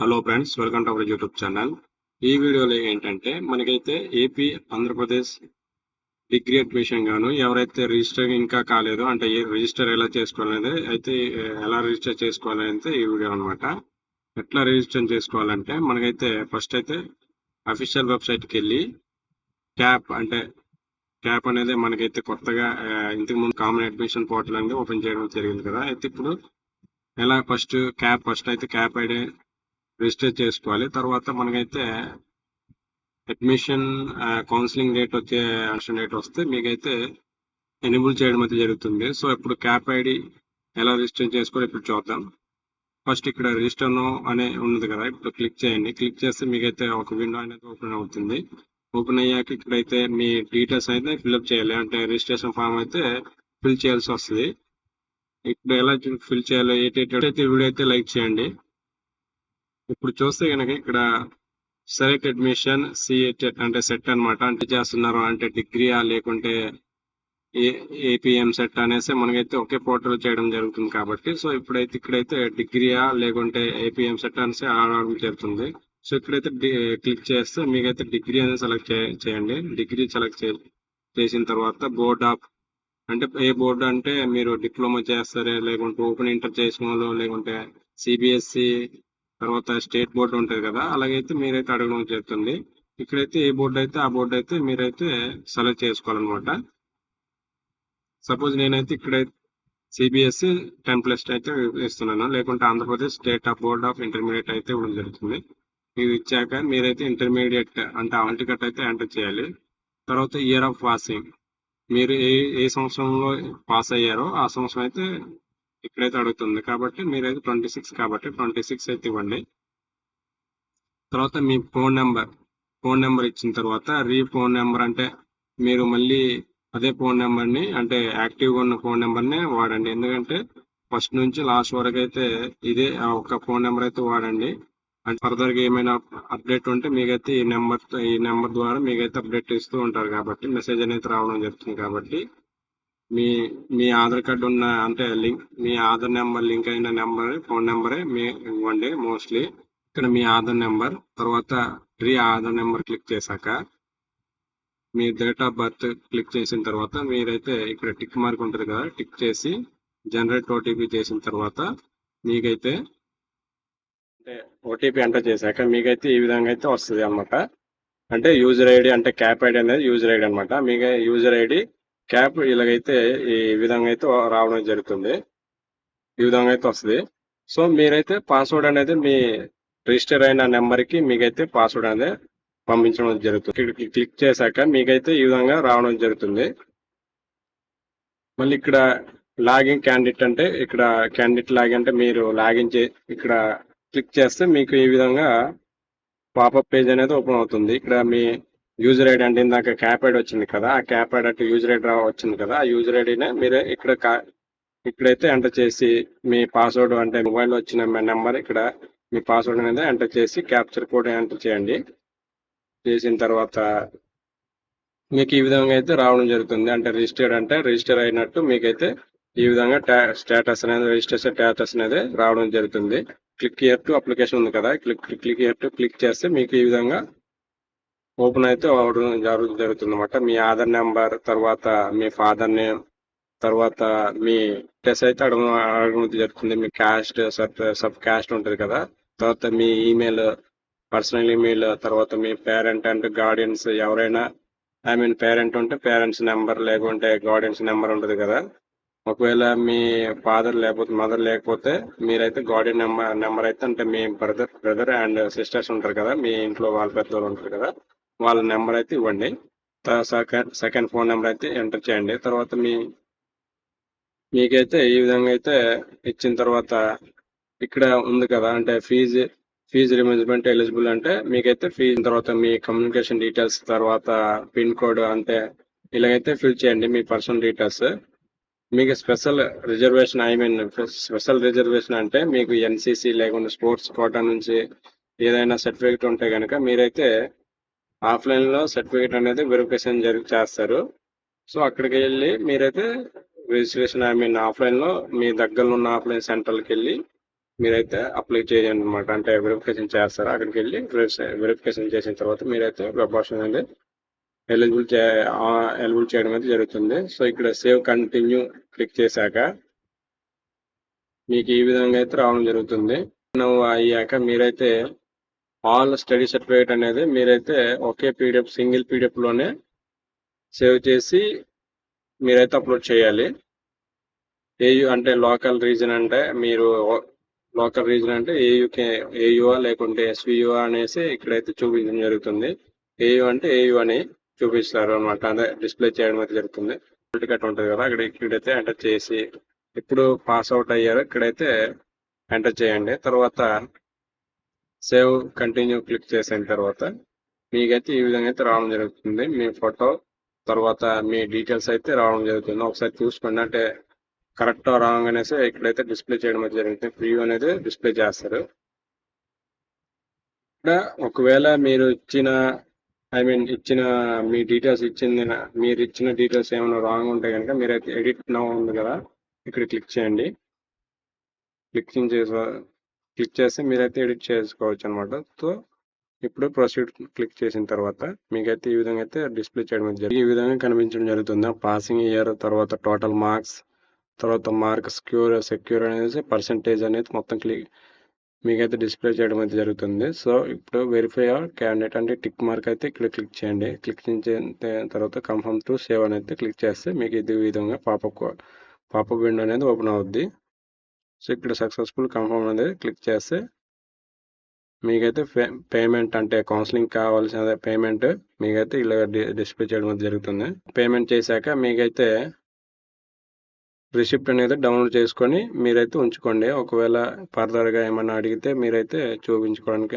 Hello friends, welcome to our YouTube channel. ఈ వీడియోలో ఏంటంటే మనకైతే ఏపీ ఆంధ్రప్రదేశ్ డిగ్రీ అడ్మిషన్ గాను ఎవరైతే రిజిస్టర్ ఇంకా కాలేదో అంటే రిజిస్టర్ ఎలా చేసుకోవాలనేది అయితే ఎలా రిజిస్టర్ చేసుకోవాలనేది ఈ వీడియో అనమాట. ఎట్లా రిజిస్టర్ చేసుకోవాలంటే మనకైతే ఫస్ట్ అయితే అఫీషియల్ వెబ్సైట్కి వెళ్ళి క్యాప్ అనేది మనకైతే కొత్తగా ఇంతకు ముందు కామన్ అడ్మిషన్ పోర్టల్ అనేది ఓపెన్ చేయడం జరిగింది కదా. అయితే ఇప్పుడు ఎలా ఫస్ట్ అయితే క్యాప్ ఐడి రిజిస్టర్ చేసుకోవాలి. తర్వాత మనకైతే అడ్మిషన్ కౌన్సిలింగ్ డేట్ వస్తే మీకైతే ఎనేబుల్ చేయడం అయితే జరుగుతుంది. సో ఇప్పుడు క్యాప్ ఐడి ఎలా రిజిస్టర్ చేసుకోవాలి ఇప్పుడు చూద్దాం. ఫస్ట్ ఇక్కడ రిజిస్టర్ నో అనే ఉన్నది కదా, ఇప్పుడు క్లిక్ చేయండి. క్లిక్ చేస్తే మీకైతే ఒక విండో అనేది ఓపెన్ అవుతుంది. ఓపెన్ అయ్యాక ఇక్కడైతే మీ డీటెయిల్స్ అయితే ఫిల్అప్ చేయాలి, అంటే రిజిస్ట్రేషన్ ఫామ్ అయితే ఫిల్ చేయాల్సి వస్తుంది. ఇప్పుడు ఎలా ఫిల్ చేయాలో అయితే వీడియో అయితే లైక్ చేయండి. ఇప్పుడు చూస్తే కనుక ఇక్కడ సెలెక్ట్ అడ్మిషన్ సిఎటెట్ అంటే సెట్ అనమాట. అంటే చేస్తున్నారు అంటే డిగ్రీయా లేకుంటే ఏపీఎం సెట్ అనేసి మనకైతే ఒకే పోర్టల్ చేయడం జరుగుతుంది కాబట్టి, సో ఇక్కడైతే డిగ్రీయా లేకుంటే ఏపీఎం సెట్ అనేసి ఆడడం జరుగుతుంది. సో ఇక్కడైతే క్లిక్ చేస్తే మీకైతే డిగ్రీ అనేది సెలెక్ట్ చేయండి. డిగ్రీ సెలెక్ట్ చేసిన తర్వాత బోర్డ్ ఆఫ్ అంటే ఏ బోర్డు అంటే మీరు డిప్లొమా చేస్తారే, లేకుంటే ఓపెన్ ఇంటర్ చేసిన వాళ్ళు, లేకుంటే సిబిఎస్ఈ తర్వాత స్టేట్ బోర్డు ఉంటుంది కదా, అలాగైతే మీరైతే అడగడం జరుగుతుంది. ఇక్కడైతే ఏ బోర్డు అయితే ఆ బోర్డు అయితే మీరైతే సెలెక్ట్ చేసుకోవాలన్నమాట. సపోజ్ నేనైతే ఇక్కడైతే సిబిఎస్ఈ 10+ అయితే ఇస్తున్నాను, లేకుంటే Andhra Pradesh state of board of intermediate అయితే ఇవ్వడం జరుగుతుంది. ఇవి ఇచ్చాక మీరైతే ఇంటర్మీడియట్ అంటే హాల్ టికెట్ అయితే ఎంటర్ చేయాలి. తర్వాత ఇయర్ ఆఫ్ పాసింగ్, మీరు ఏ సంవత్సరంలో పాస్ అయ్యారో ఆ సంవత్సరం అయితే ఇక్కడైతే అడుగుతుంది కాబట్టి మీరైతే 26 కాబట్టి 26 అయితే ఇవ్వండి. తర్వాత మీ ఫోన్ నెంబర్ ఇచ్చిన తర్వాత ఫోన్ నెంబర్ అంటే మీరు మళ్ళీ అదే ఫోన్ నెంబర్ని అంటే యాక్టివ్గా ఉన్న ఫోన్ నెంబర్ని వాడండి. ఎందుకంటే ఫస్ట్ నుంచి లాస్ట్ వరకు అయితే ఇదే ఒక ఫోన్ నెంబర్ అయితే వాడండి. అండ్ ఫర్దర్గా ఏమైనా అప్డేట్ ఉంటే మీకైతే ఈ నెంబర్ ద్వారా మీకైతే అప్డేట్ ఇస్తూ ఉంటారు కాబట్టి మెసేజ్ అనేది రావడం జరుగుతుంది. కాబట్టి మీ ఆధార్ కార్డు ఉన్న అంటే మీ ఆధార్ నెంబర్ లింక్ అయిన ఫోన్ నెంబరే మీ ఇవ్వండి. మోస్ట్లీ ఇక్కడ మీ ఆధార్ నెంబర్ తర్వాత ఆధార్ నెంబర్ క్లిక్ చేశాక మీ డేట్ ఆఫ్ బర్త్ క్లిక్ చేసిన తర్వాత మీరైతే ఇక్కడ టిక్ మార్క్ ఉంటుంది కదా, టిక్ చేసి జనరేట్ ఓటీపీ చేసిన తర్వాత మీకైతే అంటే ఓటీపీ ఎంటర్ చేశాక మీకైతే ఈ విధంగా అయితే వస్తుంది అనమాట. అంటే యూజర్ ఐడి అంటే క్యాప్ ఐడి అనేది యూజర్ ఐడి అనమాట. మీకు యూజర్ ఐడి క్యాప్ ఇలాగైతే ఈ విధంగా అయితే రావడం జరుగుతుంది. ఈ విధంగా అయితే వస్తుంది. సో మీరైతే పాస్వర్డ్ అనేది మీ రిజిస్టర్ అయిన నెంబర్కి మీకైతే పాస్వర్డ్ అనేది పంపించడం జరుగుతుంది. క్లిక్ చేశాక మీకైతే ఈ విధంగా రావడం జరుగుతుంది. మళ్ళీ ఇక్కడ లాగిన్ క్యాండిడేట్ అంటే ఇక్కడ క్యాండిడేట్ లాగిన్ అంటే మీరు లాగిన్ ఇక్కడ క్లిక్ చేస్తే మీకు ఈ విధంగా పాపప్ పేజ్ అనేది ఓపెన్ అవుతుంది. ఇక్కడ మీ యూజర్ ఐడి అంటే ఇందాక క్యాప్ ఐడి వచ్చింది కదా, ఆ క్యాప్ ఐడి అంటే యూజర్ ఐడి వచ్చింది కదా, ఆ యూజర్ ఐడినే మీరు ఇక్కడైతే ఎంటర్ చేసి మీ పాస్వర్డ్ అంటే మొబైల్ వచ్చిన నెంబర్ ఇక్కడ మీ పాస్వర్డ్ అనేది ఎంటర్ చేసి క్యాప్చర్ కోడ్ ఎంటర్ చేయండి. చేసిన తర్వాత మీకు ఈ విధంగా అయితే రావడం జరుగుతుంది. అంటే రిజిస్టర్ అయినట్టు మీకైతే ఈ విధంగా రిజిస్ట్రేషన్ స్టేటస్ అనేది రావడం జరుగుతుంది. క్లిక్ హియర్ టు అప్లికేషన్ ఉంది కదా, క్లిక్ హియర్ టు క్లిక్ చేస్తే మీకు ఈ విధంగా ఓపెన్ అయితే అవడం జరుగుతుంది అనమాట. మీ ఆధార్ నెంబర్ తర్వాత మీ ఫాదర్ నేమ్ తర్వాత మీ టెస్ట్ అయితే అడగడం జరుగుతుంది. మీ క్యాస్ట్ సబ్ క్యాస్ట్ ఉంటుంది కదా, తర్వాత మీ ఈమెయిల్ పర్సనల్ ఈమెయిల్ తర్వాత మీ పేరెంట్ అండ్ గార్డియన్స్ ఎవరైనా పేరెంట్ ఉంటే పేరెంట్స్ నెంబర్ లేకుంటే గార్డియన్స్ నెంబర్ ఉంటుంది కదా. ఒకవేళ మీ ఫాదర్ లేకపోతే మదర్ లేకపోతే మీరైతే గార్డియన్ నెంబర్ అయితే అంటే మీ బ్రదర్ అండ్ సిస్టర్స్ ఉంటారు కదా, మీ ఇంట్లో వాళ్ళ పెద్దవాళ్ళు ఉంటారు కదా, వాళ్ళ నెంబర్ అయితే ఇవ్వండి. సెకండ్ ఫోన్ నెంబర్ అయితే ఎంటర్ చేయండి. తర్వాత మీకైతే ఈ విధంగా అయితే ఇచ్చిన తర్వాత ఇక్కడ ఉంది కదా అంటే ఫీజు రిమెంబర్మెంట్ ఎలిజిబుల్ అంటే మీకైతే ఫీజు తర్వాత మీ కమ్యూనికేషన్ డీటెయిల్స్ తర్వాత పిన్ కోడ్ అంటే ఇలాగైతే ఫిల్ చేయండి మీ పర్సనల్ డీటెయిల్స్. మీకు స్పెషల్ రిజర్వేషన్ అంటే మీకు ఎన్సీసీ లేకుండా స్పోర్ట్స్ కోటా నుంచి ఏదైనా సర్టిఫికేట్ ఉంటే కనుక మీరైతే ఆఫ్లైన్లో సర్టిఫికేట్ అనేది వెరిఫికేషన్ చేస్తారు. సో అక్కడికి వెళ్ళి మీరైతే రిజిస్ట్రేషన్ ఆఫ్లైన్లో మీ దగ్గరలో ఉన్న ఆఫ్లైన్ సెంటర్కి వెళ్ళి మీరైతే అప్లై చేయండి అనమాట. అంటే వెరిఫికేషన్ చేస్తారు. అక్కడికి వెళ్ళి వెరిఫికేషన్ చేసిన తర్వాత మీరైతే వెబ్ ఆప్షన్ అనేది ఎలిజిబుల్ చేయడం అయితే జరుగుతుంది. సో ఇక్కడ సేవ్ కంటిన్యూ క్లిక్ చేశాక మీకు ఈ విధంగా అయితే రావడం జరుగుతుంది. అయ్యాక మీరైతే ఆల్ స్టడీ సర్టిఫికేట్ అనేది మీరైతే ఒకే పీడిఎఫ్ సింగిల్ పీడిఎఫ్ లోనే సేవ్ చేసి మీరైతే అప్లోడ్ చేయాలి. ఏయు అంటే లోకల్ రీజన్ అంటే మీరు లోకల్ రీజన్ అంటే ఏయుఆ లేకుంటే ఎస్వియుఆ అనేసి ఇక్కడైతే చూపించడం జరుగుతుంది. ఏయు అంటే ఏయు అని చూపిస్తారు అనమాట. అదే డిస్ప్లే చేయడం అయితే జరుగుతుంది. టికెట్ ఉంటుంది కదా, ఇక్కడైతే ఎంటర్ చేసి ఇప్పుడు పాస్ అవుట్ అయ్యారో ఇక్కడైతే ఎంటర్ చేయండి. తర్వాత సేవ్ కంటిన్యూ క్లిక్ చేసిన తర్వాత మీకైతే ఈ విధంగా అయితే రావడం జరుగుతుంది. మీ ఫోటో తర్వాత మీ డీటెయిల్స్ అయితే రావడం జరుగుతుంది. ఒకసారి చూసుకోండి, అంటే కరెక్ట్ రాంగ్ అనేసి ఇక్కడైతే డిస్ప్లే చేయడం అయితే జరుగుతుంది. ప్రివ్యూ అనేది డిస్ప్లే చేస్తారు. ఇక్కడ ఒకవేళ మీరు ఇచ్చిన మీ డీటెయిల్స్ మీరు ఇచ్చిన డీటెయిల్స్ ఏమైనా రాంగ్ ఉంటే కనుక మీరైతే ఎడిట్ నౌ ఉంది కదా, ఇక్కడ క్లిక్ చేయండి. క్లిక్ చేస్తే మీరైతే ఎడిట్ చేసుకోవచ్చు అనమాట. సో ఇప్పుడు ప్రొసీడ్ క్లిక్ చేసిన తర్వాత మీకైతే ఈ విధంగా అయితే డిస్ప్లే చేయడం జరిగింది. ఈ విధంగా కనిపించడం జరుగుతుంది. పాసింగ్ ఇయర్, తర్వాత టోటల్ మార్క్స్, తర్వాత మార్క్ సెక్యూర్ అనేది పర్సంటేజ్ అనేది మొత్తం మీకైతే డిస్ప్లే చేయడం అయితే జరుగుతుంది. సో ఇప్పుడు వెరిఫై క్యాండిడేట్ అంటే టిక్ మార్క్ అయితే ఇక్కడ క్లిక్ చేయండి. క్లిక్ చేసిన తర్వాత కన్ఫర్మ్ టు సేవ్ అనేది క్లిక్ చేస్తే మీకు ఇది విధంగా పాపప్ విండో అనేది ఓపెన్ అవుద్ది. సో ఇక్కడ సక్సెస్ఫుల్ కన్ఫర్మ్ అనేది క్లిక్ చేస్తే మీకైతే పేమెంట్ అంటే కౌన్సిలింగ్ కావాల్సిన పేమెంట్ మీకైతే ఇలా డిస్ప్లే చేయడం జరుగుతుంది. పేమెంట్ చేశాక మీకైతే రిసిప్ట్ అనేది డౌన్లోడ్ చేసుకొని మీరైతే ఉంచుకోండి. ఒకవేళ ఫర్దర్గా ఏమన్నా అడిగితే మీరైతే చూపించుకోవడానికి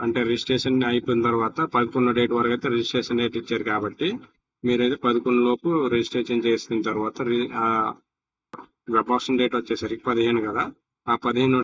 అంటే రిజిస్ట్రేషన్ అయిపోయిన తర్వాత 11 డేట్ వరకు అయితే రిజిస్ట్రేషన్ డేట్ ఇచ్చారు కాబట్టి మీరైతే 11 లోపు రిజిస్ట్రేషన్ చేసిన తర్వాత వెబ్ ఆప్షన్ డేట్ వచ్చేసరికి 15 కదా, ఆ 15